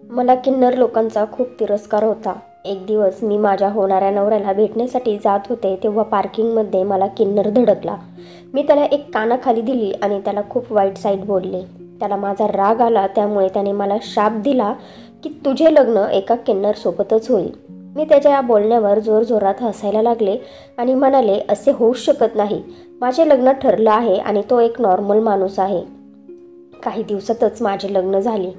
मला किन्नर लोकांचा खूप तिरस्कार होता. एक दिवस मी माझ्या होणाऱ्या नवऱ्याला भेटण्यासाठी जात होते तेव्हा पार्किंगमध्ये मला किन्नर धडकला. मी त्याला एक कानाखाली दिली आणि त्याला खूप वाईट साईड बोलले. त्याला माझा राग आला, त्यामुळे त्याने मला शाप दिला की तुझे लग्न एका किन्नरसोबतच होईल. मी त्याच्या या बोलण्यावर जोरजोरात हसायला लागले आणि म्हणाले, असे होऊच शकत नाही. माझे लग्न ठरलं आहे आणि तो एक नॉर्मल माणूस आहे. काही दिवसातच माझे लग्न झाले.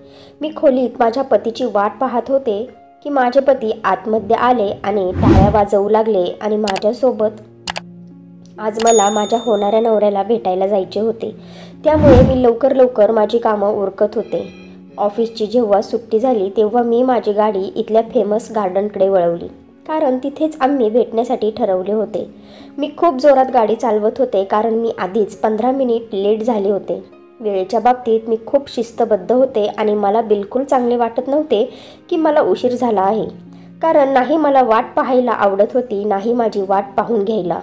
मी खोलीत माझ्या पतीची वाट पाहत होते की माझे पती आतमध्ये आले आणि टाळ्या वाजवू लागले आणि माझ्यासोबत आज मला माझ्या होणाऱ्या नवऱ्याला भेटायला जायचे होते. त्यामुळे मी लवकर माझी कामं उरकत होते. ऑफिसची जेव्हा सुट्टी झाली तेव्हा मी माझी गाडी इथल्या फेमस गार्डनकडे वळवली, कारण तिथेच आम्ही भेटण्यासाठी ठरवले होते. मी खूप जोरात गाडी चालवत होते कारण मी आधीच 15 मिनिट लेट झाले होते. वेळेच्या बाबतीत मी खूप शिस्तबद्ध होते आणि मला बिलकुल चांगले वाटत नव्हते की मला उशीर झाला आहे, कारण नाही मला वाट पाहायला आवडत होती, नाही माझी वाट पाहून घ्यायला.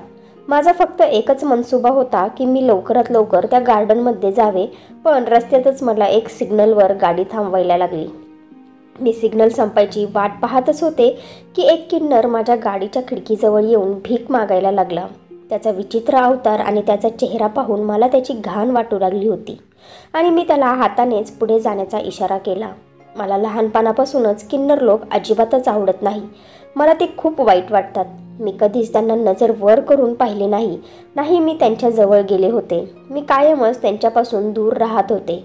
माझा फक्त एकच मनसुबा होता की मी लवकरात लवकर त्या गार्डनमध्ये जावे, पण रस्त्यातच मला एक सिग्नलवर गाडी थांबवायला लागली. मी सिग्नल संपायची वाट पाहतच होते की एक किन्नर माझ्या गाडीच्या खिडकीजवळ येऊन भीक मागायला लागला. त्याचा विचित्र अवतार आणि त्याचा चेहरा पाहून मला त्याची घाण वाटू लागली होती आणि मी त्याला हातानेच पुढे जाण्याचा इशारा केला. मला लहानपणापासूनच किन्नर लोक अजिबातच आवडत नाही. मला ते खूप वाईट वाटतात. मी कधीच त्यांना नजर वर करून पाहिले नाही. नाही मी त्यांच्या जवळ गेले होते. मी कायमच त्यांच्यापासून दूर राहत होते.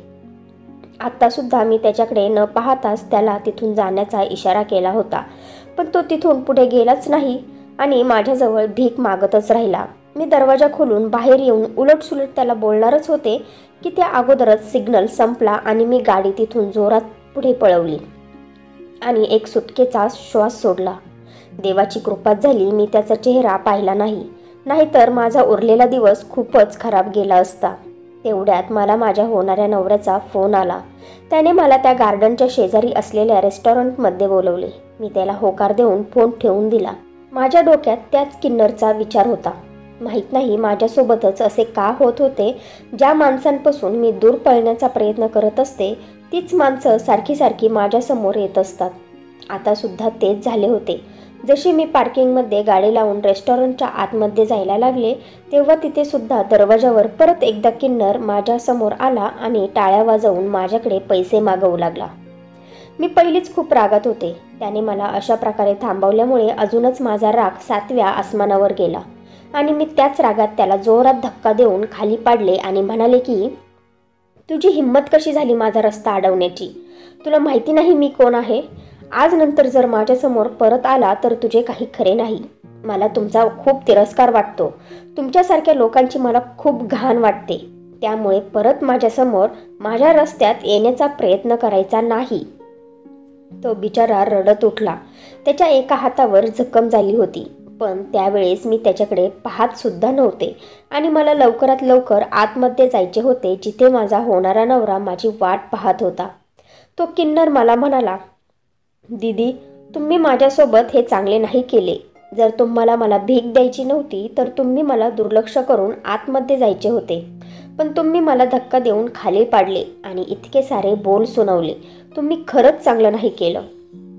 आत्तासुद्धा मी त्याच्याकडे न पाहताच त्याला तिथून जाण्याचा इशारा केला होता, पण तो तिथून पुढे गेलाच नाही आणि माझ्याजवळ भीक मागतच राहिला. मी दरवाजा खोलून बाहेर येऊन उलटसुलट त्याला बोलणारच होते की त्या अगोदरच सिग्नल संपला आणि मी गाडी तिथून जोरात पुढे पळवली आणि एक सुटकेचा श्वास सोडला. देवाची कृपाच झाली मी त्याचा चेहरा पाहिला नाही, नाहीतर माझा उरलेला दिवस खूपच खराब गेला असता. तेवढ्यात मला माझ्या होणाऱ्या नवऱ्याचा फोन आला. त्याने मला त्या गार्डनच्या शेजारी असलेल्या रेस्टॉरंटमध्ये बोलवले. मी त्याला होकार देऊन फोन ठेवून दिला. माझ्या डोक्यात त्याच किन्नरचा विचार होता. माहीत नाही माझ्यासोबतच असे का होत होते. ज्या माणसांपासून मी दूर पळण्याचा प्रयत्न करत असते तीच माणसं सारखी सारखी माझ्यासमोर येत असतात. आता सुद्धा तेच झाले होते. जशी मी पार्किंगमध्ये गाडी लावून रेस्टॉरंटच्या आतमध्ये जायला लागले तेव्हा तिथे सुद्धा दरवाजावर परत एकदा किन्नर माझ्यासमोर आला आणि टाळ्या वाजवून माझ्याकडे पैसे मागवू लागला. मी पहिलीच खूप रागात होते. त्याने मला अशा प्रकारे थांबवल्यामुळे अजूनच माझा राग 7व्या आसमानावर गेला आणि मी त्याच रागात त्याला जोरात धक्का देऊन खाली पाडले आणि म्हणाले की तुझी हिंमत कशी झाली माझा रस्ता अडवण्याची? तुला माहिती नाही मी कोण आहे? आज नंतर जर माझ्यासमोर परत आला तर तुझे काही खरे नाही. मला तुमचा खूप तिरस्कार वाटतो. तुमच्यासारख्या लोकांची मला खूप घाण वाटते. त्यामुळे परत माझ्यासमोर माझ्या रस्त्यात येण्याचा प्रयत्न करायचा नाही. तो बिचारा रडत उठला. त्याच्या एका हातावर जखम झाली होती, पण त्यावेळेस मी त्याच्याकडे पाहत सुद्धा नव्हते आणि मला लवकरात लवकर आतमध्ये जायचे होते जिथे माझा होणारा नवरा माझी वाट पाहत होता. तो किन्नर मला म्हणाला, दीदी, तुम्ही माझ्यासोबत हे चांगले नाही केले. जर तुम्हाला मला भीक द्यायची नव्हती तर तुम्ही मला दुर्लक्ष करून आतमध्ये जायचे होते, पण तुम्ही मला धक्का देऊन खाली पाडले आणि इतके सारे बोल सुनावले. तुम्ही खरंच चांगलं नाही केलं.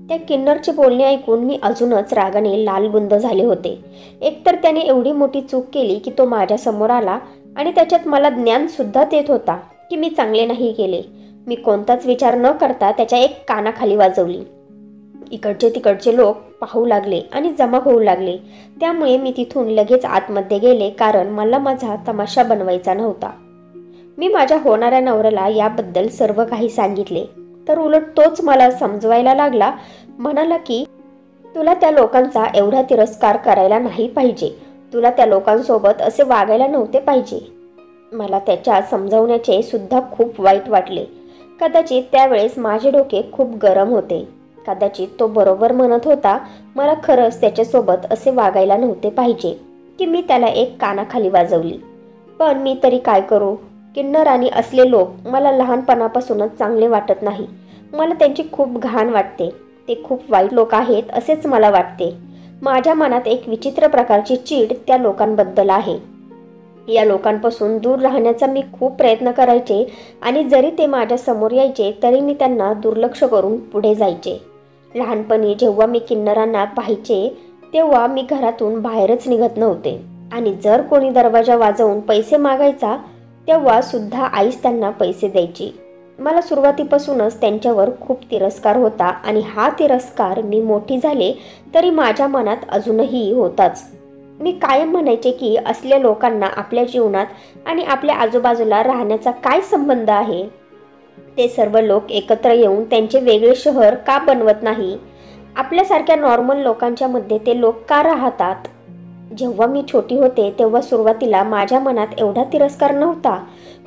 त्या किन्नरचे बोलणे ऐकून मी अजूनच रागाने लालबुंद झाले होते. एकतर त्याने एवढी मोठी चूक केली की तो माझ्यासमोर आला आणि त्याच्यात मला ज्ञान सुद्धा देत होता की मी चांगले नाही केले. मी कोणताच विचार न करता त्याच्या एक कानाखाली वाजवली. इकडचे तिकडचे लोक पाहू लागले आणि जमा होऊ लागले. त्यामुळे मी तिथून लगेच आतमध्ये गेले, कारण मला माझा तमाशा बनवायचा नव्हता. मी माझ्या होणाऱ्या नवऱ्याला याबद्दल सर्व काही सांगितले, तर उलट तोच मला समजवायला लागला. म्हणाला की तुला त्या लोकांचा एवढा तिरस्कार करायला नाही पाहिजे. तुला त्या लोकांसोबत असे वागायला नव्हते पाहिजे. मला त्याच्या समजावण्याचे सुद्धा खूप वाईट वाटले. कदाचित त्यावेळेस माझे डोके खूप गरम होते. कदाचित तो बरोबर म्हणत होता. मला खरंच त्याच्यासोबत असे वागायला नव्हते पाहिजे की मी त्याला एक कानाखाली वाजवली. पण मी तरी काय करू? किन्नर आणि असले लोक मला लहानपणापासूनच चांगले वाटत नाही. मला त्यांची खूप घाण वाटते. ते खूप वाईट लोक आहेत असेच मला वाटते. माझ्या मनात एक विचित्र प्रकारची चीड त्या लोकांबद्दल आहे. या लोकांपासून दूर राहण्याचा मी खूप प्रयत्न करायचे आणि जरी ते माझ्या समोर यायचे तरी मी त्यांना दुर्लक्ष करून पुढे जायचे. लहानपणी जेव्हा मी किन्नरांना पाहायचे तेव्हा मी घरातून बाहेरच निघत नव्हते आणि जर कोणी दरवाजा वाजवून पैसे मागायचा तेव्हा सुद्धा आईच त्यांना पैसे द्यायची. मला सुरुवातीपासूनच त्यांच्यावर खूप तिरस्कार होता आणि हा तिरस्कार मी मोठी झाले तरी माझ्या मनात अजूनही होताच. मी कायम म्हणायचे की असल्या लोकांना आपल्या जीवनात आणि आपल्या आजूबाजूला राहण्याचा काय संबंध आहे. ते सर्व लोक एकत्र येऊन त्यांचे वेगळे शहर का बनवत नाही. आपल्यासारख्या नॉर्मल लोकांच्या मध्ये ते लोक का राहतात. जेव्हा मी छोटी होते तेव्हा सुरुवातीला माझ्या मनात एवढा तिरस्कार नव्हता,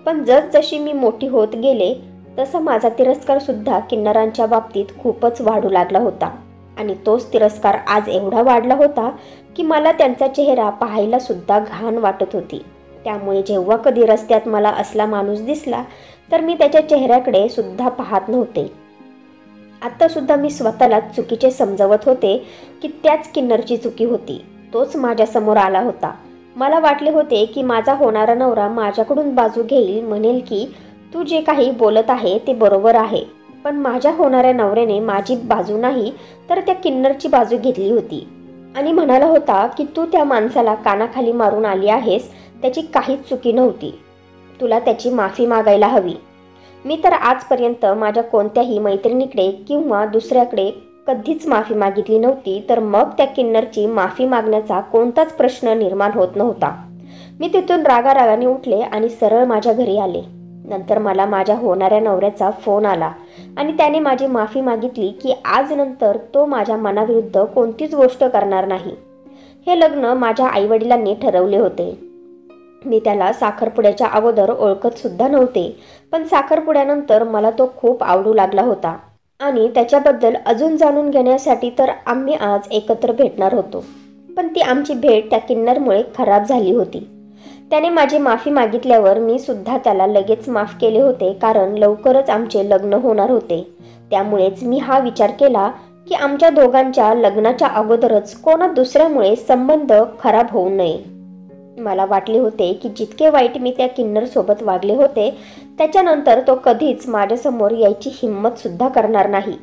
पण जसजशी मी मोठी होत गेले तसा माझा तिरस्कार सुद्धा किन्नरांच्या बाबतीत खूपच वाढू लागला होता. आणि तोच तिरस्कार आज एवढा वाढला होता की मला त्यांचा चेहरा पाहायला सुद्धा घाण वाटत होती. त्यामुळे जेव्हा कधी रस्त्यात मला असला माणूस दिसला तर मी त्याच्या चेहऱ्याकडे सुद्धा पाहत नव्हते. आता सुद्धा मी स्वतःला चुकीचे समजवत होते की त्याच किन्नरची चुकी होती. तोच माझ्या समोर आला होता. मला वाटले होते की माझा होणारा नवरा माझ्याकडून बाजू घेईल, म्हणेल की तू जे काही बोलत आहे ते बरोबर आहे. पण माझ्या होणाऱ्या नवऱ्याने माझी बाजू नाही तर त्या किन्नरची बाजू घेतली होती आणि म्हणाला होता की तू त्या माणसाला कानाखाली मारून आली आहेस, त्याची काहीच चुकी नव्हती, तुला त्याची माफी मागायला हवी. मी तर आजपर्यंत माझ्या कोणत्याही मैत्रिणीकडे किंवा दुसऱ्याकडे कधीच माफी मागितली नव्हती, तर मग त्या किन्नरची माफी मागण्याचा कोणताच प्रश्न निर्माण होत नव्हता. मी तिथून रागारागाने उठले आणि सरळ माझ्या घरी आले. नंतर मला माझ्या होणाऱ्या नवऱ्याचा फोन आला आणि त्याने माझी माफी मागितली की आज नंतर तो माझ्या मनाविरुद्ध कोणतीच गोष्ट करणार नाही. हे लग्न माझ्या आईवडिलांनी ठरवले होते. मी त्याला साखरपुड्याच्या अगोदर ओळखत सुद्धा नव्हते, पण साखरपुड्यानंतर मला तो खूप आवडू लागला होता आणि त्याच्याबद्दल अजून जाणून घेण्यासाठी तर आम्ही आज एकत्र भेटणार होतो. पण ती आमची भेट त्या किन्नरमुळे खराब झाली होती. त्याने माझी माफी मागितल्यावर मी सुद्धा त्याला लगेच माफ केले होते, कारण लवकरच आमचे लग्न होणार होते. त्यामुळेच मी हा विचार केला की आमच्या दोघांच्या लग्नाच्या अगोदरच कोणा दुसऱ्यामुळे संबंध खराब होऊ नये. मला वाटले होते की जितके वाईट मी त्या किन्नर सोबत वागले होते त्याच्यानंतर तो कधीच माझ्यासमोर यायची हिंमत सुद्धा करणार नाही.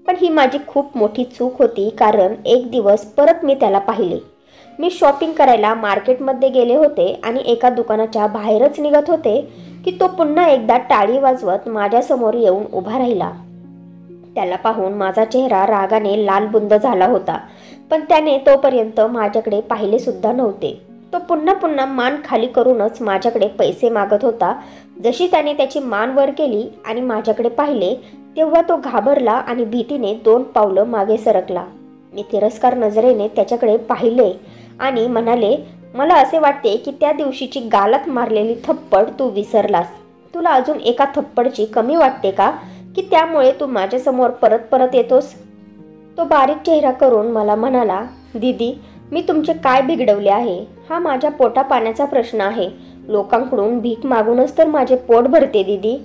पण ही माझी खूप मोठी चूक होती, कारण एक दिवस परत मी त्याला पाहिले. मी शॉपिंग करायला मार्केटमध्ये गेले होते आणि एका दुकानाच्या बाहेरच निघत होते की तो पुन्हा एकदा टाळी वाजवत माझ्यासमोर येऊन उभा राहिला. त्याला पाहून माझा चेहरा रागाने लालबुंद झाला होता, पण त्याने तोपर्यंत माझ्याकडे पाहिले सुद्धा नव्हते. तो पुन्हा पुन्हा मान खाली करूनच माझ्याकडे पैसे मागत होता. जशी त्याने त्याची मान वर केली आणि माझ्याकडे पाहिले तेव्हा तो घाबरला आणि भीतीने 2 पावलं मागे सरकला. मी तिरस्कार नजरेने त्याच्याकडे पाहिले आणि म्हणाले, मला असे वाटते की त्या दिवशीची गालात मारलेली थप्पड तू विसरलास. तुला अजून एका थप्पडची कमी वाटते का की त्यामुळे तू माझ्यासमोर परत परत येतोस. तो बारीक चेहरा करून मला म्हणाला, दीदी मी तुमचे काय बिघडवले आहे. हा माझ्या पोटा पाण्याचा प्रश्न आहे. लोकांकडून भीक मागूनच तर माझे पोट भरते दीदी.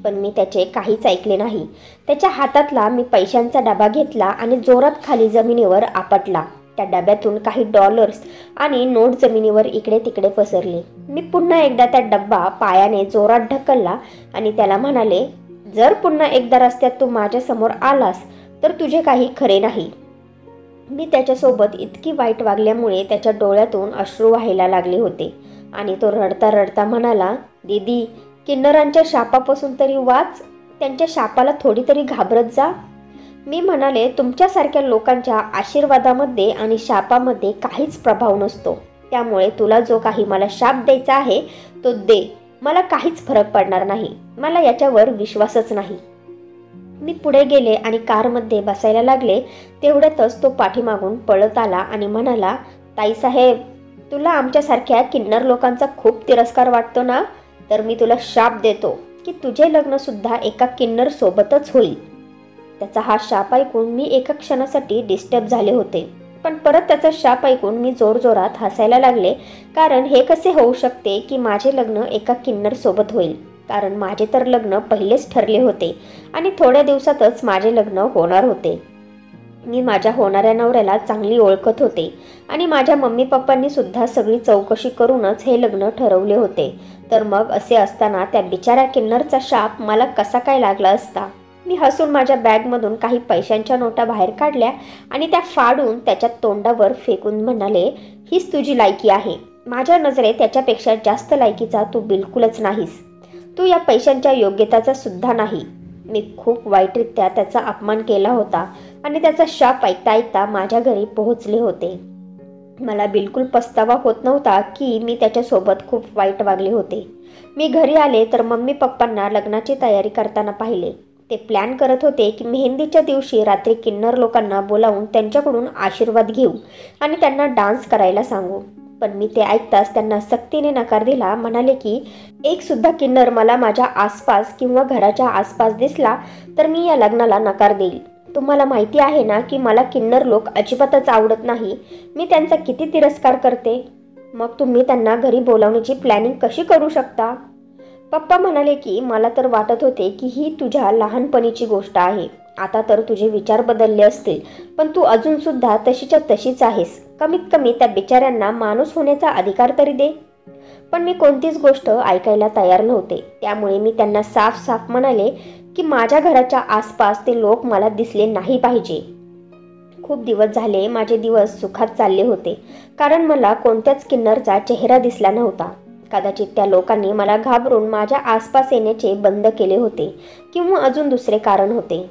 पण मी त्याचे काहीच ऐकले नाही. त्याच्या हातातला मी पैशांचा डबा घेतला आणि जोरात खाली जमिनीवर आपटला. त्या डब्यातून काही डॉलर्स आणि नोट जमिनीवर इकडे तिकडे पसरले. मी पुन्हा एकदा त्या डब्बा पायाने जोरात ढकलला आणि त्याला म्हणाले, जर पुन्हा एकदा रस्त्यात तू माझ्यासमोर आलास तर तुझे काही खरे नाही. मी त्याच्यासोबत इतकी वाईट वागल्यामुळे त्याच्या डोळ्यातून अश्रू व्हायला लागले होते आणि तो रडता रडता म्हणाला, दीदी किन्नरांच्या शापापासून तरी वाच, त्यांच्या शापाला थोडी तरी घाबरत जा. मी म्हणाले, तुमच्यासारख्या लोकांच्या आशीर्वादामध्ये आणि शापामध्ये काहीच प्रभाव नसतो. त्यामुळे तुला जो काही मला शाप द्यायचा आहे तो दे, मला काहीच फरक पडणार नाही. मला याच्यावर विश्वासच नाही. मी पुढे गेले आणि कारमध्ये बसायला लागले. तेवढ्यातच तो पाठीमागून पळत आला आणि म्हणाला, ताईसाहेब तुला आमच्यासारख्या किन्नर लोकांचा खूप तिरस्कार वाटतो ना, तर मी तुला शाप देतो की तुझे लग्न सुद्धा एका किन्नर सोबतच होईल. त्याचा हा शाप ऐकून मी एका क्षणासाठी डिस्टर्ब झाले होते, पण परत त्याचा शाप ऐकून मी जोरजोरात हसायला लागले. कारण हे कसे होऊ शकते की माझे लग्न एका किन्नर सोबत होईल, कारण माझे तर लग्न पहिलेच ठरले होते आणि थोड्या दिवसातच माझे लग्न होणार होते. मी माझ्या होणाऱ्या नवऱ्याला चांगली ओळखत होते आणि माझ्या मम्मी पप्पांनी सुद्धा सगळी चौकशी करूनच हे लग्न ठरवले होते. तर मग असे असताना त्या बिचाऱ्या किन्नरचा शाप मला कसा काय लागला असता? मी हसून माझ्या बॅगमधून काही पैशांच्या नोटा बाहेर काढल्या आणि त्या फाडून त्याच्या तोंडावर फेकून म्हणाले, हीच तुझी लायकी आहे. माझ्या नजरेत त्याच्यापेक्षा जास्त लायकीचा तू बिलकुलच नाहीस. तू या पैशांच्या योग्यताचा सुद्धा नाही. मी खूप वाईटरित्या त्याचा अपमान केला होता आणि त्याचा शाप ऐकता ऐकता माझ्या घरी पोहोचले होते. मला बिलकुल पस्तावा होत नव्हता की मी त्याच्यासोबत खूप वाईट वागले होते. मी घरी आले तर मम्मी पप्पांना लग्नाची तयारी करताना पाहिले. ते प्लॅन करत होते की मेहंदीच्या दिवशी रात्री किन्नर लोकांना बोलावून त्यांच्याकडून आशीर्वाद घेऊ आणि त्यांना डान्स करायला सांगू. पण मी ते ऐकताच त्यांना सक्तीने नकार दिला. म्हणाले की एक सुद्धा किन्नर मला माझ्या आसपास किंवा घराच्या आसपास दिसला तर मी या लग्नाला नकार देईल. तुम्हाला माहिती आहे ना की मला किन्नर लोक अजिबातच आवडत नाही. मी त्यांचा किती तिरस्कार करते. मग तुम्ही त्यांना घरी बोलावण्याची प्लॅनिंग कशी करू शकता? पप्पा म्हणाले की मला तर वाटत होते की ही तुझ्या लहानपणीची गोष्ट आहे. आता तर तुझे विचार बदलले असतील, पण तू अजूनसुद्धा तशीच्या तशीच आहेस. कमीत कमी त्या बिचाऱ्यांना माणूस होण्याचा अधिकार तरी दे. पण मी कोणतीच गोष्ट ऐकायला तयार नव्हते. त्यामुळे मी त्यांना साफ साफ म्हणाले की माझ्या घराच्या आसपास ते लोक मला दिसले नाही पाहिजे. खूप दिवस झाले माझे दिवस सुखात चालले होते, कारण मला कोणत्याच किन्नरचा चेहरा दिसला नव्हता. कदाचित त्या लोकांनी मला घाबरून माझ्या आसपास येण्याचे बंद केले होते किंवा अजून दुसरे कारण होते.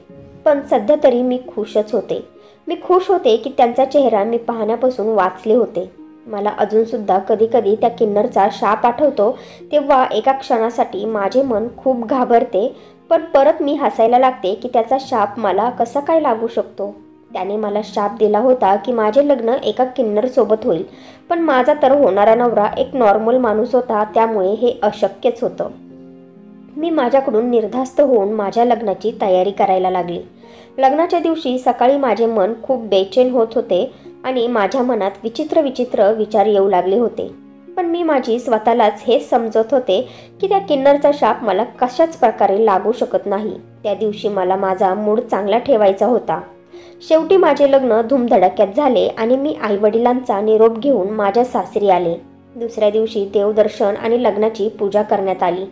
पण सध्या तरी मी खुशच होते. मी खुश होते की त्यांचा चेहरा मी पाहण्यापासून वाचले होते. मला अजूनसुद्धा कधी कधी त्या किन्नरचा शाप आठवतो तेव्हा एका क्षणासाठी माझे मन खूप घाबरते, पण परत मी हसायला लागते की त्याचा शाप मला कसा काय लागू शकतो. त्याने मला शाप दिला होता की माझे लग्न एका किन्नरसोबत होईल, पण माझा तर होणारा नवरा एक नॉर्मल माणूस होता, त्यामुळे हे अशक्यच होतं. मी माझ्याकडून निर्धास्त होऊन माझ्या लग्नाची तयारी करायला लागली. लग्नाच्या दिवशी सकाळी माझे मन खूप बेचैन होत होते आणि माझ्या मनात विचित्र विचित्र विचार येऊ लागले होते. पण मी माझी स्वतःलाच हेच समजत होते की त्या किन्नरचा शाप मला कशाच प्रकारे लागू शकत नाही. त्या दिवशी मला माझा मूड चांगला ठेवायचा होता. शेवटी माझे लग्न धूमधडाक्यात झाले आणि मी आईवडिलांचा निरोप घेऊन माझ्या सासरी आले. दुसऱ्या दिवशी देवदर्शन आणि लग्नाची पूजा करण्यात आली.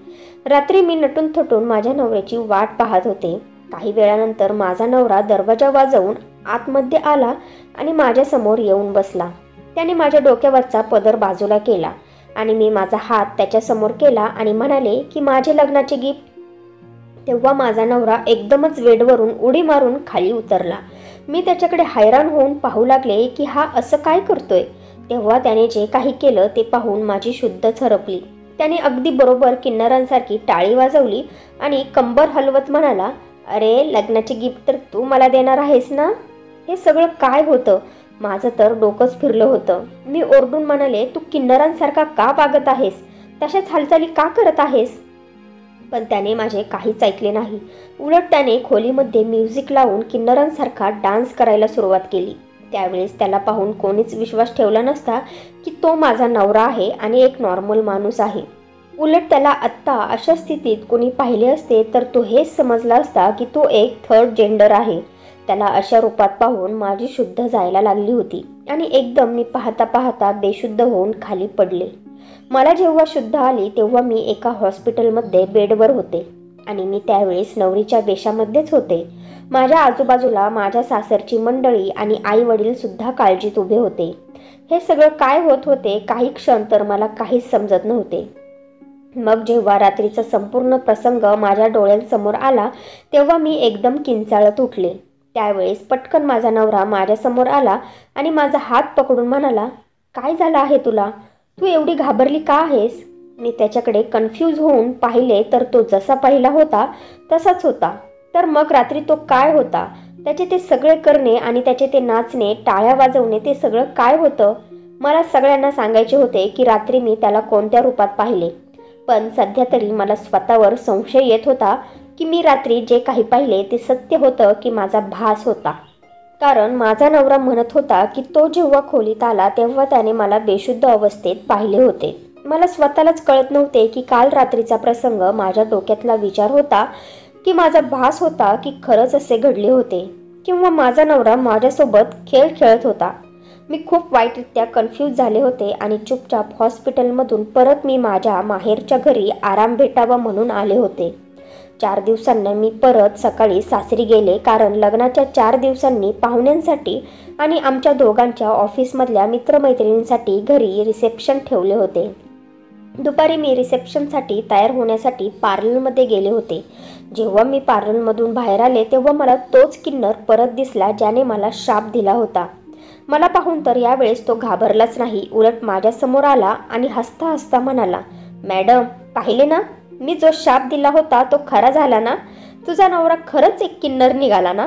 रात्री मी नटून थटून माझ्या नवऱ्याची वाट पाहत होते. काही वेळानंतर माझा नवरा दरवाजा वाजवून आतमध्ये आला आणि माझ्यासमोर येऊन बसला. त्याने माझ्या डोक्यावरचा पदर बाजूला केला आणि मी माझा हात त्याच्यासमोर केला आणि म्हणाले की माझे लग्नाचे गिफ्ट. तेव्हा माझा नवरा एकदमच बेडवरून उडी मारून खाली उतरला. मी त्याच्याकडे हैराण होऊन पाहू लागले की हा असं काय करतोय. तेव्हा त्याने जे काही केलं ते पाहून माझी शुद्धच हरपली. त्याने अगदी बरोबर किन्नरांसारखी टाळी वाजवली आणि कंबर हलवत म्हणाला, अरे लग्नाची गिफ्ट तर तू मला देणार आहेस ना? हे सगळं काय होतं? माझं तर डोकंच फिरलं होतं. मी ओरडून म्हणाले, तू किन्नरांसारखा का वागत आहेस? तशाच हालचाली का करत आहेस? पण त्याने माझे काहीच ऐकले नाही. उलट त्याने खोलीमध्ये म्युझिक लावून किन्नरांसारखा डान्स करायला सुरुवात केली. त्यावेळेस त्याला पाहून कोणीच विश्वास ठेवला नसता की तो माझा नवरा आहे आणि एक नॉर्मल माणूस आहे. उलट त्याला आत्ता अशा स्थितीत कोणी पाहिले असते तर तो हेच समजला असता की तो एक थर्ड जेंडर आहे. त्याला अशा रूपात पाहून माझी शुद्ध जायला लागली होती आणि एकदम मी पाहता पाहता बेशुद्ध होऊन खाली पडले. मला जेव्हा शुद्ध आली तेव्हा मी एका हॉस्पिटलमध्ये बेडवर होते आणि मी त्यावेळेस नवरीच्या वेशामध्येच होते. माझ्या आजूबाजूला माझ्या सासरची मंडळी आणि आई वडील सुद्धा काळजीत उभे होते. हे सगळं काय होत होते काही क्षण तर मला काहीच समजत नव्हते. मग जेव्हा रात्रीचा संपूर्ण प्रसंग माझ्या डोळ्यांसमोर आला तेव्हा मी एकदम किंचाळत उठले. त्यावेळेस पटकन माझा नवरा माझ्यासमोर आला आणि माझा हात पकडून म्हणाला, काय झालं आहे तुला? तू एवढी घाबरली का आहेस? मी त्याच्याकडे कन्फ्यूज होऊन पाहिले तर तो जसा पहिला होता तसाच होता. तर मग रात्री तो काय होता? त्याचे ते सगळे करणे आणि त्याचे ते नाचणे, टाळ्या वाजवणे, ते सगळं काय होतं? मला सगळ्यांना सांगायचे होते की रात्री मी त्याला कोणत्या रूपात पाहिले. पण सध्या तरी मला स्वतःवर संशय येत होता की मी रात्री जे काही पाहिले ते सत्य होतं की माझा भास होता. कारण माझा नवरा म्हणत होता की तो जेव्हा खोलीत आला तेव्हा त्याने मला बेशुद्ध अवस्थेत पाहिले होते. मला स्वतःलाच कळत नव्हते की काल रात्रीचा प्रसंग माझ्या डोक्यातला विचार होता की माझा भास होता की खरंच असे घडले होते. किंवा माझा नवरा माझ्यासोबत खेळ खेळत होता. मी खूप वाईटरित्या कन्फ्यूज झाले होते आणि चुपचाप हॉस्पिटलमधून परत मी माझ्या माहेरच्या घरी आराम भेटावा म्हणून आले होते. 4 दिवसांनी मी परत सकाळी सासरी गेले, कारण लग्नाच्या 4 दिवसांनी पाहुण्यांसाठी आणि आमच्या दोघांच्या ऑफिसमधल्या मित्रमैत्रिणींसाठी घरी रिसेप्शन ठेवले होते. दुपारी मी रिसेप्शनसाठी तयार होण्यासाठी पार्लरमध्ये गेले होते. जेव्हा मी पार्लरमधून बाहेर आले तेव्हा मला तोच किन्नर परत दिसला ज्याने मला शाप दिला होता. मला पाहून तर यावेळेस तो घाबरलाच नाही, उलट माझ्यासमोर आला आणि हसता हसता म्हणाला, मॅडम पाहिले ना, मी जो शाप दिला होता तो खरा झाला ना, तुझा नवरा खरंच एक किन्नर निघाला ना.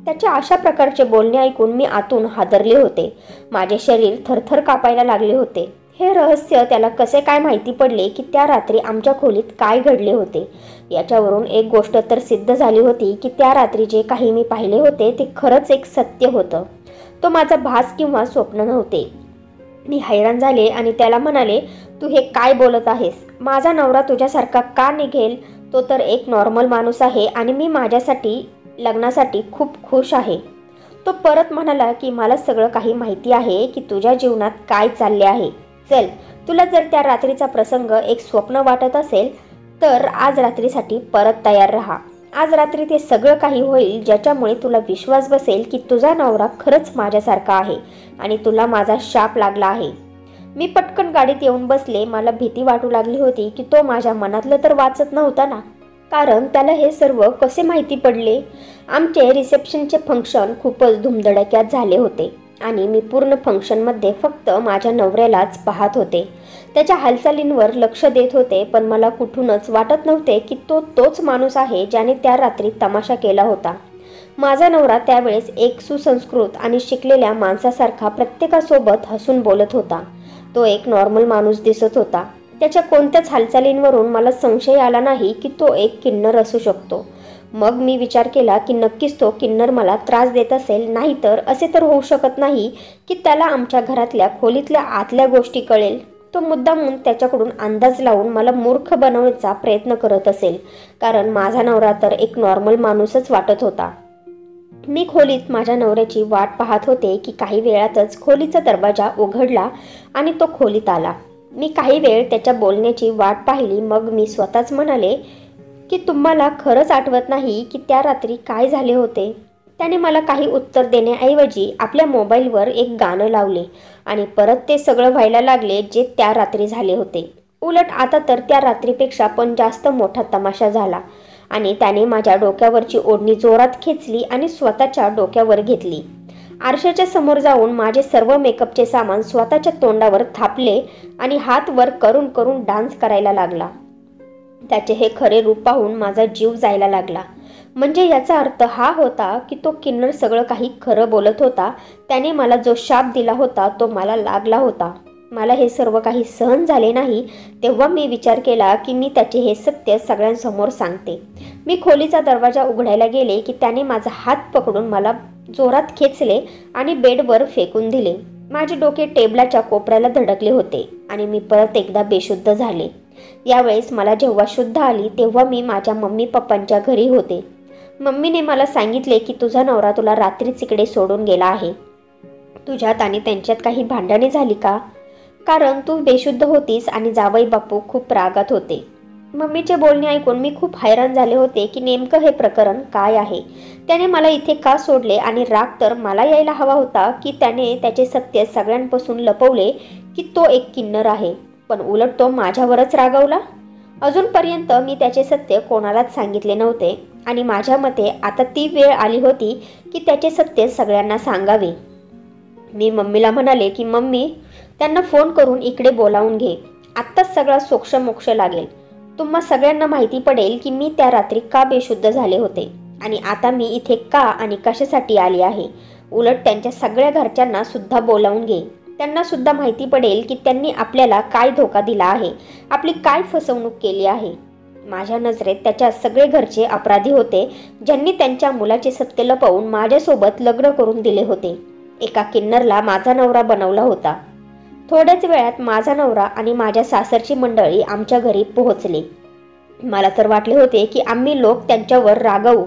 त्याचे अशा प्रकारचे बोलणे ऐकून मी आतून हादरले होते. माझे शरीर थरथर कापायला लागले होते. हे रहस्य त्याला कसे काय माहिती पडले की त्या रात्री आमच्या खोलीत काय घडले होते. याच्यावरून एक गोष्ट तर सिद्ध झाली होती की त्या रात्री जे काही मी पाहिले होते ते खरंच एक सत्य होतं. तो माझा भास किंवा स्वप्न नव्हते. मी हैराण झाले आणि त्याला म्हणाले, तू हे काय बोलत आहेस? माझा नवरा तुझ्यासारखा का निघेल? तो तर एक नॉर्मल माणूस आहे आणि मी माझ्यासाठी लग्नासाठी खूप खुश आहे. तो परत म्हणाला की मला सगळं काही माहिती आहे की तुझ्या जीवनात काय चालले आहे. चल, तुला जर त्या रात्रीचा प्रसंग एक स्वप्न वाटत असेल तर आज रात्रीसाठी परत तयार राहा. आज रात्री ते सगळं काही होईल ज्याच्यामुळे तुला विश्वास बसेल की तुझा नवरा खरंच माझ्यासारखा आहे आणि तुला माझा शाप लागला आहे. मी पटकन गाडीत येऊन बसले. मला भीती वाटू लागली होती की तो माझ्या मनातलं तर वाचत नव्हता ना, कारण त्याला हे सर्व कसे माहिती पडले. आमचे रिसेप्शनचे फंक्शन खूपच धुमधडक्यात झाले होते आणि मी पूर्ण फंक्शनमध्ये फक्त माझ्या नवऱ्यालाच पाहत होते. त्याच्या हालचालींवर लक्ष देत होते, पण मला कुठूनच वाटत नव्हते की तो तोच माणूस आहे ज्याने त्या रात्री तमाशा केला होता. माझा नवरा त्यावेळेस एक सुसंस्कृत आणि शिकलेल्या माणसासारखा प्रत्येकासोबत हसून बोलत होता. तो एक नॉर्मल माणूस दिसत होता. त्याच्या कोणत्याच हालचालींवरून मला संशय आला नाही की तो एक किन्नर असू शकतो. मग मी विचार केला की नक्कीच तो किन्नर मला त्रास देत असेल, नाहीतर असे तर होऊ शकत नाही की त्याला आमच्या घरातल्या खोलीतल्या आतल्या गोष्टी कळेल. तो मुद्दामून त्याच्याकडून अंदाज लावून मला मूर्ख बनवण्याचा प्रयत्न करत असेल, कारण माझा नवरा तर एक नॉर्मल माणूसच वाटत होता. मी खोलीत माझ्या नवऱ्याची वाट पाहत होते की काही वेळातच खोलीचा दरवाजा उघडला आणि तो खोलीत आला. मी काही वेळ त्याच्या बोलण्याची वाट पाहिली. मग मी स्वतःच म्हणाले की तुम्हाला खरंच आठवत नाही की त्या रात्री काय झाले होते? त्याने मला काही उत्तर देण्याऐवजी आपल्या मोबाईलवर एक गाणं लावले आणि परत ते सगळं व्हायला लागले जे त्या रात्री झाले होते. उलट आता तर त्या रात्रीपेक्षा पण जास्त मोठा तमाशा झाला आणि त्याने माझ्या डोक्यावरची ओढणी जोरात खेचली आणि स्वतःच्या डोक्यावर घेतली. आरशाच्या समोर जाऊन माझे सर्व मेकअपचे सामान स्वतःच्या तोंडावर थापले आणि हात वर करून करून डान्स करायला लागला. त्याचे हे खरे रूप पाहून माझा जीव जायला लागला. म्हणजे याचा अर्थ हा होता की तो किन्नर सगळं काही खरं बोलत होता. त्याने मला जो शाप दिला होता तो मला लागला होता. मला हे सर्व काही सहन झाले नाही. तेव्हा मी विचार केला की मी त्याचे हे सत्य सगळ्यांसमोर सांगते. मी खोलीचा दरवाजा उघडायला गेले की त्याने माझा हात पकडून मला जोरात खेचले आणि बेडवर फेकून दिले. माझे डोके टेबलाच्या कोपऱ्याला धडकले होते आणि मी परत एकदा बेशुद्ध झाले. यावेळेस मला जेव्हा शुद्ध आली तेव्हा मी माझ्या मम्मी पप्पांच्या घरी होते. मम्मीने मला सांगितले की तुझा नवरा तुला रात्रीच इकडे सोडून गेला आहे. तुझ्यात आणि त्यांच्यात काही भांडणे झाली का? कारण तू बेशुद्ध होतीस आणि जावई बापू खूप रागात होते. मम्मीचे बोलणे ऐकून मी खूप हैराण झाले होते की नेमकं हे प्रकरण काय आहे. त्याने मला इथे का सोडले आणि राग तर मला यायला हवा होता की त्याने त्याचे सत्य सगळ्यांपासून लपवले की तो एक किन्नर आहे, पण उलट तो माझ्यावरच रागवला. अजूनपर्यंत मी त्याचे सत्य कोणालाच सांगितले नव्हते आणि माझ्या मते आता ती वेळ आली होती की त्याचे सत्य सगळ्यांना सांगावे. मी मम्मीला म्हणाले की मम्मी, त्यांना फोन करून इकडे बोलावून घे. आत्ताच सगळा सोक्षमोक्ष लागेल. तुम्हा सगळ्यांना माहिती पडेल की मी त्या रात्री का बेशुद्ध झाले होते आणि आता मी इथे का आणि कशासाठी आली आहे. उलट त्यांच्या सगळ्या घरच्यांना सुद्धा बोलावून घे. त्यांना सुद्धा माहिती पडेल की त्यांनी आपल्याला काय धोका दिला आहे, आपली काय फसवणूक केली आहे. माझ्या नजरेत त्याच्या सगळे घरचे अपराधी होते ज्यांनी त्यांच्या मुलाचे सत्य लपवून माझ्यासोबत लग्न करून दिले होते. एका किन्नरला माझा नवरा बनवला होता. थोड्याच वेळात माझा नवरा आणि माझ्या सासरची मंडळी आमच्या घरी पोहोचले. मला तर वाटले होते की आम्ही लोक त्यांच्यावर रागावू,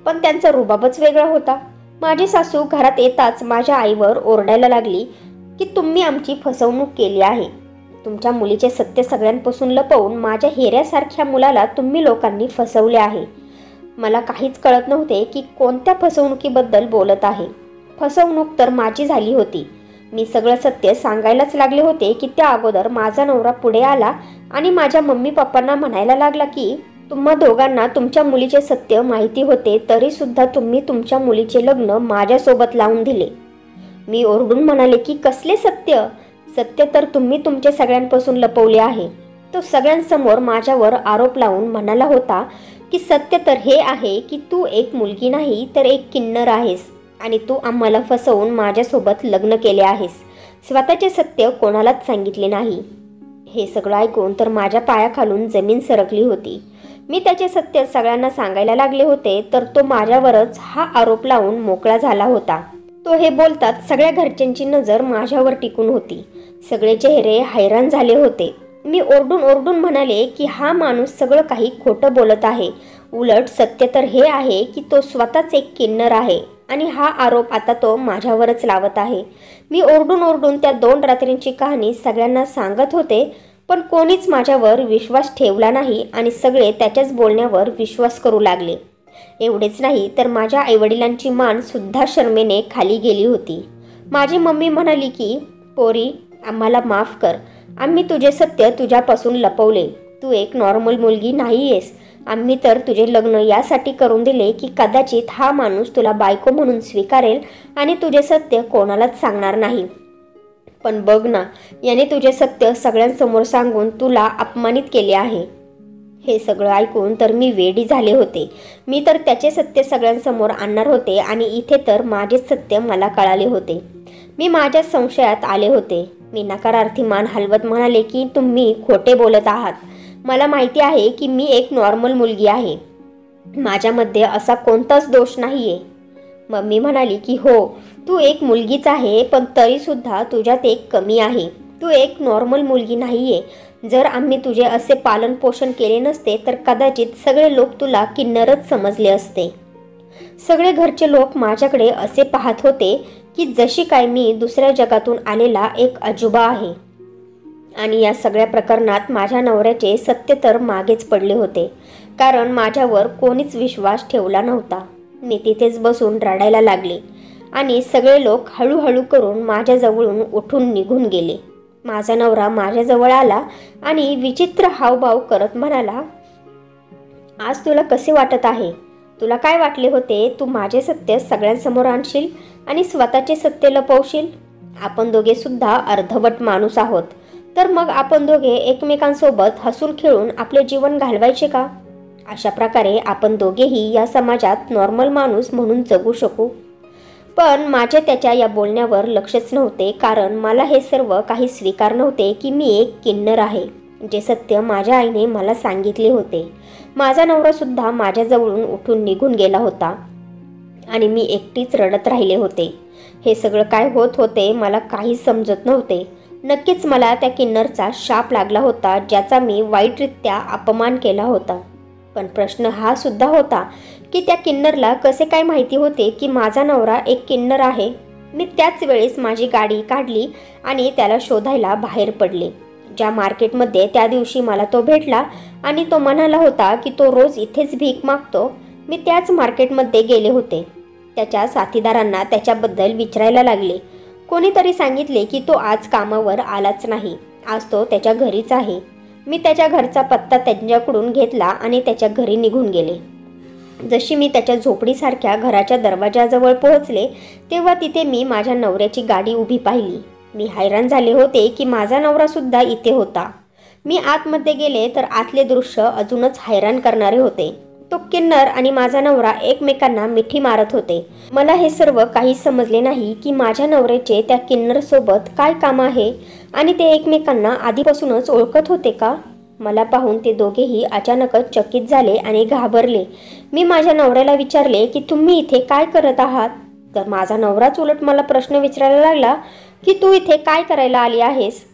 पण त्यांचा रुबाबच वेगळा होता. माझी सासू घरात येताच माझ्या आईवर ओरडायला लागली की तुम्ही आमची फसवणूक केली आहे. तुमच्या मुलीचे सत्य सगळ्यांपासून लपवून माझ्या हिऱ्यासारख्या मुलाला तुम्ही लोकांनी फसवले आहे. मला काहीच कळत नव्हते की कोणत्या फसवणुकीबद्दल बोलत आहे. फसवणूक तर माझी झाली होती. मी सगळं सत्य सांगायलाच लागले होते की त्या अगोदर माझा नवरा पुढे आला आणि माझ्या मम्मी पप्पांना म्हणायला लागला की तुम्हा दोघांना तुमच्या मुलीचे सत्य माहिती होते तरी सुद्धा तुम्ही तुमच्या मुलीचे लग्न माझ्यासोबत लावून दिले. मी ओरडून म्हणाले की कसले सत्य? सत्य तर तुम्ही तुमच्या सगळ्यांपासून लपवले आहे. तो सगळ्यांसमोर माझ्यावर आरोप लावून म्हणाला होता की सत्य तर हे आहे की तू एक मुलगी नाही तर एक किन्नर आहेस आणि तू आम्हाला फसवून माझ्यासोबत लग्न केले आहेस. स्वतःचे सत्य कोणालाच सांगितले नाही. हे सगळं ऐकून तर माझ्या पायाखालून जमीन सरकली होती. मी त्याचे सत्य सगळ्यांना सांगायला लागले होते तर तो माझ्यावरच हा आरोप लावून मोकळा झाला होता. तो हे बोलतात सगळ्या घरच्यांची नजर माझ्यावर टिकून होती. सगळे चेहरे हैराण झाले होते. मी ओरडून ओरडून म्हणाले की हा माणूस सगळं काही खोटं बोलत आहे. उलट सत्य तर हे आहे की तो स्वतःच एक किन्नर आहे आणि हा आरोप आता तो माझ्यावरच लावत आहे. मी ओरडून ओरडून त्या 2 रात्रींची कहाणी सगळ्यांना सांगत होते पण कोणीच माझ्यावर विश्वास ठेवला नाही आणि सगळे त्याच्याच बोलण्यावर विश्वास करू लागले. एवढेच नाही तर माझ्या आईवडिलांची मान सुद्धा शरमेने खाली गेली होती. माझी मम्मी म्हणाली की पोरी आम्हाला माफ कर. आम्ही तुझे सत्य तुझ्यापासून लपवले. तू एक नॉर्मल मुलगी नाही आहेस. आम्ही तर तुझे लग्न यासाठी करून दिले की कदाचित हा माणूस तुला बायको म्हणून स्वीकारेल आणि तुझे सत्य कोणालाच सांगणार नाही. पण बघ ना, याने तुझे सत्य सगळ्यांसमोर सांगून तुला अपमानित केले आहे. हे सगळं ऐकून तर मी वेडी झाले होते. मी तर त्याचे सत्य सगळ्यांसमोर आणणार होते आणि इथे तर माझेच सत्य मला कळाले होते. मी माझ्या संशयात आले होते. मी नकारार्थी मान हलवत म्हणाले की तुम्ही खोटे बोलत आहात. मला माहिती आहे की मी एक नॉर्मल मुलगी आहे. माझ्यामध्ये असा कोणताच दोष नाही आहे. मम्मी म्हणाली की हो, तू एक मुलगीच आहे पण तरीसुद्धा तुझ्यात एक कमी आहे. तू एक नॉर्मल मुलगी नाही आहे. जर आम्ही तुझे असे पालन पोषण केले नसते तर कदाचित सगळे लोक तुला किन्नरच समजले असते. सगळे घरचे लोक माझ्याकडे असे पाहत होते की जशी काय मी दुसऱ्या जगातून आलेला एक अजूबा आहे. आणि या सगळ्या प्रकरणात माझ्या नवऱ्याचे सत्य तर मागेच पडले होते कारण माझ्यावर कोणीच विश्वास ठेवला नव्हता. मी तिथेच बसून रडायला लागले आणि सगळे लोक हळूहळू करून माझ्याजवळून उठून निघून गेले. माझा नवरा माझ्याजवळ आला आणि विचित्र हावभाव करत म्हणाला, आज तुला कसे वाटत आहे? तुला काय वाटले होते तू माझे सत्य सगळ्यांसमोर आणशील आणि स्वतःचे सत्य लपवशील? आपण दोघे सुद्धा अर्धवट माणूस आहोत. तर मग आपण दोघे एकमेकांसोबत हसून खेळून आपले जीवन घालवायचे का? अशा प्रकारे आपण दोघेही या समाजात नॉर्मल माणूस म्हणून जगू शकू. पण माझे त्याच्या या बोलण्यावर लक्षच नव्हते कारण मला हे सर्व काही स्वीकार नव्हते की मी एक किन्नर आहे, जे सत्य माझ्या आईने मला सांगितले होते. माझा नवरासुद्धा माझ्याजवळून उठून निघून गेला होता आणि मी एकटीच रडत राहिले होते. हे सगळं काय होत होते मला काहीच समजत नव्हते. नक्कीच मला त्या किन्नरचा शाप लागला होता ज्याचा मी वाईटरित्या अपमान केला होता. पण प्रश्न हा सुद्धा होता की त्या किन्नरला कसे काय माहिती होते की माझा नवरा एक किन्नर आहे. मी त्याच वेळेस माझी गाडी काढली आणि त्याला शोधायला बाहेर पडले. ज्या मार्केटमध्ये त्या दिवशी मला तो भेटला आणि तो म्हणाला होता की तो रोज इथेच भीक मागतो, मी त्याच मार्केटमध्ये गेले होते. त्याच्या साथीदारांना त्याच्याबद्दल विचारायला लागले. कोणीतरी सांगितले की तो आज कामावर आलाच नाही, आज तो त्याच्या घरीच आहे. मी त्याच्या घरचा पत्ता त्यांच्याकडून घेतला आणि त्याच्या घरी निघून गेले. जशी मी त्याच्या झोपडीसारख्या घराच्या दरवाजाजवळ पोहोचले तेव्हा तिथे मी माझ्या नवऱ्याची गाडी उभी पाहिली. मी हैराण झाले होते की माझा नवरासुद्धा इथे होता. मी आतमध्ये गेले तर आतले दृश्य अजूनच हैराण करणारे होते. तो किन्नर आणि माझा नवरा एकमेकांना मिठी मारत होते. मला हे सर्व काही समजले नाही की माझ्या नवऱ्याचे त्या किन्नरसोबत काय काम आहे आणि ते एकमेकांना आधीपासूनच ओळखत होते का? मला पाहून ते दोघेही अचानकच चकित झाले आणि घाबरले. मी माझ्या नवऱ्याला विचारले की तुम्ही इथे काय करत आहात? तर माझा नवराच उलट मला प्रश्न विचारायला लागला की तू इथे काय करायला आली आहेस?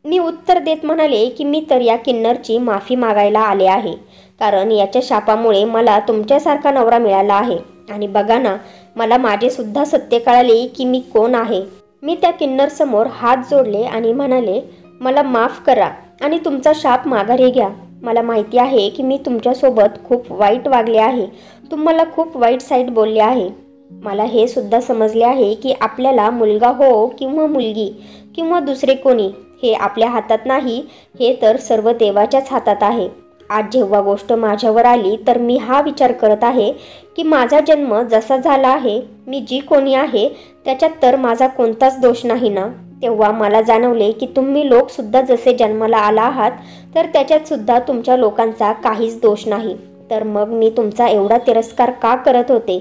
मी उत्तर देत म्हणाले की मी तर या किन्नरची माफी मागायला आले आहे कारण याच्या शापामुळे मला तुमच्यासारखा नवरा मिळाला आहे. आणि बघा ना, मला माझे सुद्धा सत्य कळाले की मी कोण आहे. मी त्या किन्नरसमोर हात जोडले आणि म्हणाले, मला माफ करा आणि तुमचा शाप माघारी घ्या. मला माहिती आहे की मी तुमच्यासोबत खूप वाईट वागले आहे, तुम्हाला खूप वाईट साईड बोलले आहे. मला हे सुद्धा समजले आहे की आपल्याला मुलगा हो किंवा मुलगी किंवा दुसरे कोणी हे आपल्या हातात नाही, हे तर सर्व देवाच्याच हातात आहे. आज जेव्हा गोष्ट माझ्यावर आली तर मी हा विचार करत आहे की माझा जन्म जसा झाला आहे, मी जी कोणी आहे त्याच्यात तर माझा कोणताच दोष नाही ना. तेव्हा मला जाणवले की तुम्ही लोकसुद्धा जसे जन्माला आला आहात तर त्याच्यात सुद्धा तुमच्या लोकांचा काहीच दोष नाही. तर मग मी तुमचा एवढा तिरस्कार का करत होते?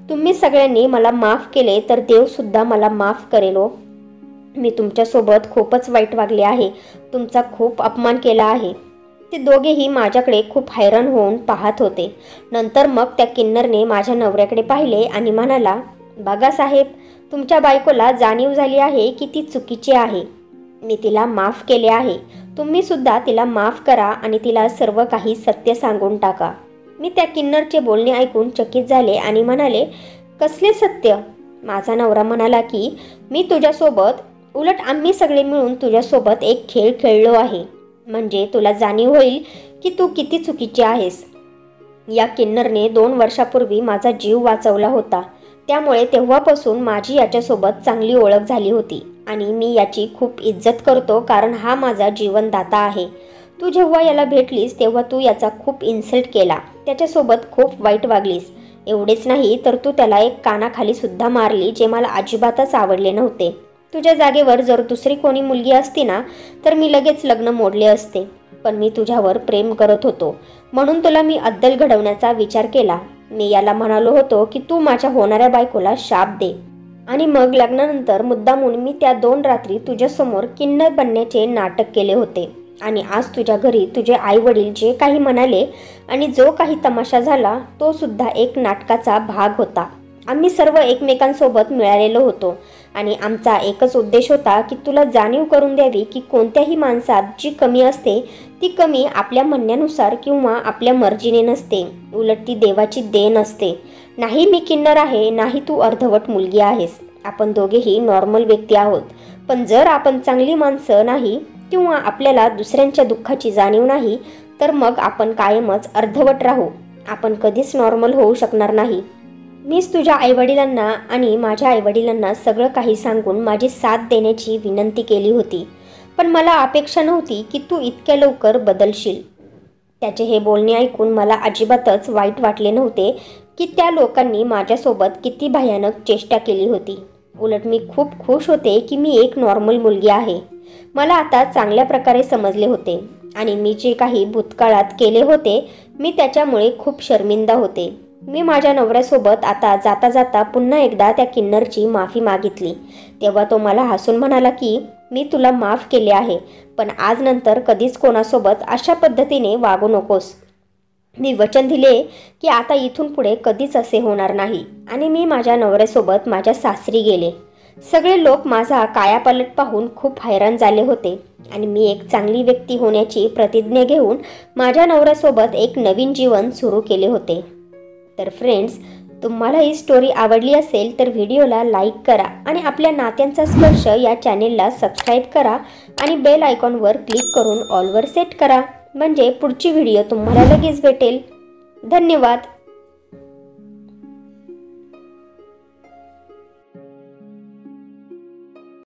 तुम्ही सगळ्यांनी मला माफ केले तर देवसुद्धा मला माफ करेल हो. मी तुमच्यासोबत खूपच वाईट वागले आहे, तुमचा खूप अपमान केला आहे. ते दोघेही माझ्याकडे खूप हैराण होऊन पाहत होते. नंतर मग त्या किन्नरने माझ्या नवऱ्याकडे पाहिले आणि म्हणाला, बघा साहेब, तुमच्या बायकोला जाणीव झाली आहे की ती चुकीची आहे. मी तिला माफ केले आहे. तुम्ही सुद्धा तिला माफ करा आणि तिला सर्व काही सत्य सांगून टाका. मी त्या किन्नरचे बोलणे ऐकून चकित झाले आणि म्हणाले, कसले सत्य? माझा नवरा म्हणाला की मी तुझ्यासोबत, उलट आम्ही सगळे मिळून तुझ्यासोबत एक खेळ खेळलो आहे, म्हणजे तुला जाणीव होईल की तू किती चुकीची आहेस. या किन्नरने 2 वर्षापूर्वी माझा जीव वाचवला होता, त्यामुळे तेव्हापासून माझी याच्यासोबत चांगली ओळख झाली होती आणि मी याची खूप इज्जत करतो, कारण हा माझा जीवनदाता आहे. तू जेव्हा याला भेटलीस तेव्हा तू याचा खूप इन्सल्ट केला, त्याच्यासोबत खूप वाईट वागलीस. एवढेच नाही तर तू त्याला एक कानाखाली सुद्धा मारली, जे मला अजिबातच आवडले नव्हते. तुझ्या जागेवर जर दुसरी कोणी मुलगी असती ना तर मी लगेच लग्न मोडले असते, पण मी तुझ्यावर प्रेम करत होतो म्हणून तुला मी अद्दल घडवण्याचा विचार केला. मी याला म्हणालो होतो की तू माझ्या होणाऱ्या बायकोला शाप दे आणि मग लग्नानंतर मुद्दामून मी त्या 2 रात्री तुझ्यासमोर किन्नर बनण्याचे नाटक केले होते. आणि आज तुझ्या घरी तुझे आई वडील जे काही म्हणाले आणि जो काही तमाशा झाला तो सुद्धा एक नाटकाचा भाग होता. आम्ही सर्व एकमेकांसोबत मिळालेलो होतो आणि आमचा एकच उद्देश होता की तुला जाणीव करून द्यावी की कोणत्याही माणसात जी कमी असते ती कमी आपल्या म्हणण्यानुसार किंवा आपल्या मर्जीने नसते, उलट ती देवाची देण असते. नाही मी किन्नर आहे, नाही तू अर्धवट मुलगी आहेस. आपण दोघेही नॉर्मल व्यक्ती आहोत, पण जर आपण चांगली माणसं नाही किंवा आपल्याला दुसऱ्यांच्या दुःखाची जाणीव नाही तर मग आपण कायमच अर्धवट राहू. आपण कधीच नॉर्मल होऊ शकणार नाही. मीच तुझ्या आईवडिलांना आणि माझ्या आईवडिलांना सगळं काही सांगून माझी साथ देण्याची विनंती केली होती, पण मला अपेक्षा नव्हती की तू इतक्या लवकर बदलशील. त्याचे हे बोलणे ऐकून मला अजिबातच वाईट वाटले नव्हते की त्या लोकांनी माझ्यासोबत किती भयानक चेष्टा केली होती. उलट मी खूप खुश होते की मी एक नॉर्मल मुलगी आहे. मला आता चांगल्या प्रकारे समजले होते आणि मी जे काही भूतकाळात केले होते मी त्याच्यामुळे खूप शर्मिंदा होते. मी माझ्या नवऱ्यासोबत आता जाता जाता पुन्हा एकदा त्या किन्नरची माफी मागितली. तेव्हा तो मला हसून म्हणाला की मी तुला माफ केले आहे, पण आज नंतर कधीच कोणासोबत अशा पद्धतीने वागू नकोस. मी वचन दिले की आता इथून पुढे कधीच असे होणार नाही. आणि मी माझ्या नवऱ्यासोबत माझ्या सासरी गेले. सगळे लोक माझा कायापालट पाहून खूप हैराण झाले होते आणि मी एक चांगली व्यक्ती होण्याची प्रतिज्ञा घेऊन माझ्या नवऱ्यासोबत एक नवीन जीवन सुरू केले होते. तर फ्रेंड्स, तुम्हाला ही स्टोरी आवडली असेल तर व्हिडिओला लाईक करा आणि आपल्या नात्यांचा स्पर्श या चॅनेलला सबस्क्राईब करा आणि बेल आयकॉनवर क्लिक करून ऑलवर सेट करा, म्हणजे पुढची व्हिडिओ तुम्हाला लगेच भेटेल. धन्यवाद.